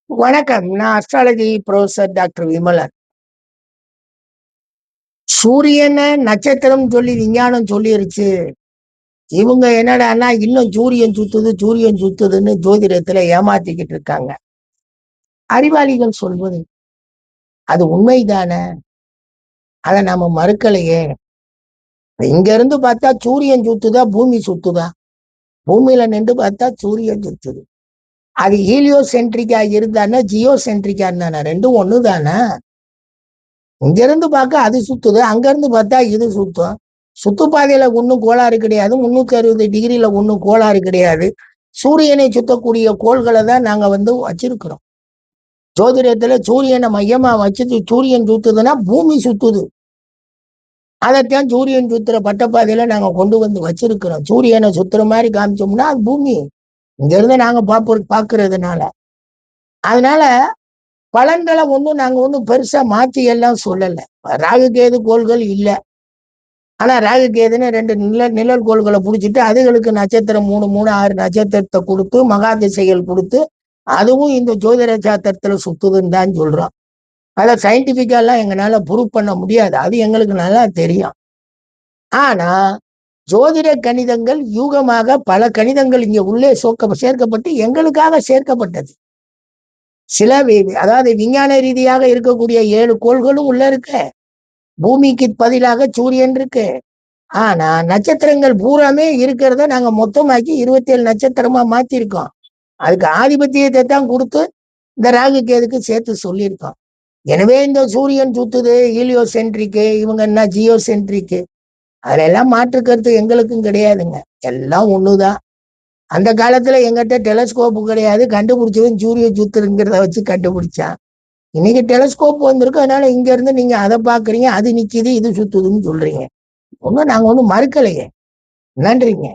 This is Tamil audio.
வணக்கம். நான் அஸ்ட்ராலஜி புரொஃபசர் டாக்டர் விமலன். சூரியன நட்சத்திரம் சொல்லி விஞ்ஞானம் சொல்லிருச்சு. இவங்க என்னடான்னா, இன்னும் சூரியன் சுத்துதுன்னு ஜோதிடத்துல ஏமாத்திக்கிட்டு இருக்காங்க. அறிவாளிகள் சொல்வது அது உண்மைதானே? அத நாம மறுக்கலையே. இங்க இருந்து பார்த்தா சூரியன் சுத்துதா, பூமி சுத்துதா? பூமியில நின்று பார்த்தா சூரியன் சுத்துது. அது ஹீலியோ சென்ட்ரிக்கா இருந்தானே, ஜியோ சென்ட்ரிக்கா இருந்தானே, ரெண்டும் ஒண்ணு தானே? இங்க இருந்து பார்க்க அது சுத்துது, அங்க இருந்து பார்த்தா இது சுத்தும். சுத்துப்பாதையில ஒன்றும் கோளாறு கிடையாது, 360 டிகிரில ஒன்றும் கோளாறு கிடையாது. சூரியனை சுத்தக்கூடிய கோள்களை தான் நாங்க வச்சிருக்கிறோம். ஜோதிடத்துல சூரியனை மையமா வச்சுட்டு சூரியன் சுத்துதுன்னா பூமி சுத்துது. அதைத்தான் சூரியன் சுத்துற பட்டப்பாதையில நாங்க கொண்டு வச்சிருக்கிறோம். சூரியனை சுத்துற மாதிரி காமிச்சோம்னா அது பூமி இங்க இருந்து நாங்க பாக்குறதுனால. அதனால பலன்களை நாங்க பெருசா மாத்தி எல்லாம் சொல்லல. ராகு கேது கோள்கள் இல்ல. ஆனா ராகு கேதுன்னு 2 நிழல் கோள்களை புடிச்சிட்டு அதுகளுக்கு நட்சத்திரம் 3 3 6 நட்சத்திரத்தை கொடுத்து மகா திசைகள் கொடுத்து அதுவும் இந்த ஜோதிட சாஸ்திரத்துல சுத்துதுன்னு தான் சொல்றோம். அதை சயின்டிபிக்கா எல்லாம் எங்களால ப்ரூவ் பண்ண முடியாது. அது எங்களுக்கு நல்லா தெரியும். ஆனா ஜோதிட கணிதங்கள் யூகமாக பல கணிதங்கள் இங்க உள்ளே சேர்க்கப்பட்டு எங்களுக்காக சேர்க்கப்பட்டது. சில அதாவது விஞ்ஞான ரீதியாக இருக்கக்கூடிய 7 கோள்களும் உள்ள இருக்கு. பூமிக்கு பதிலாக சூரியன் இருக்கு. ஆனா நட்சத்திரங்கள் பூராமே இருக்கிறத நாங்க மொத்தமாக்கி 27 நட்சத்திரமா மாத்திருக்கோம். அதுக்கு ஆதிபத்தியத்தை தான் கொடுத்து இந்த ராகு கேதுக்கு சேர்த்து சொல்லியிருக்கோம். எனவே இந்த சூரியன் சுத்துது, ஹீலியோ சென்ட்ரிக்கு, இவங்க என்ன ஜியோ சென்ட்ரிக்கு, அதுல எல்லாம் மாற்று கருத்து எங்களுக்கும் கிடையாதுங்க. எல்லாம் ஒண்ணுதான். அந்த காலத்துல எங்கிட்ட டெலஸ்கோப்பு கிடையாது, கண்டுபிடிச்சவன் சூரியன் சுத்துறங்கிறத வச்சு கண்டுபிடிச்சான். இன்னைக்கு டெலஸ்கோப் வந்திருக்கு, அதனால இங்க இருந்து நீங்க அதை பாக்குறீங்க, அது நிக்குது, இது சுத்துதுன்னு சொல்றீங்க. நாங்க ஒண்ணும் மறுக்கலையே. நன்றிங்க.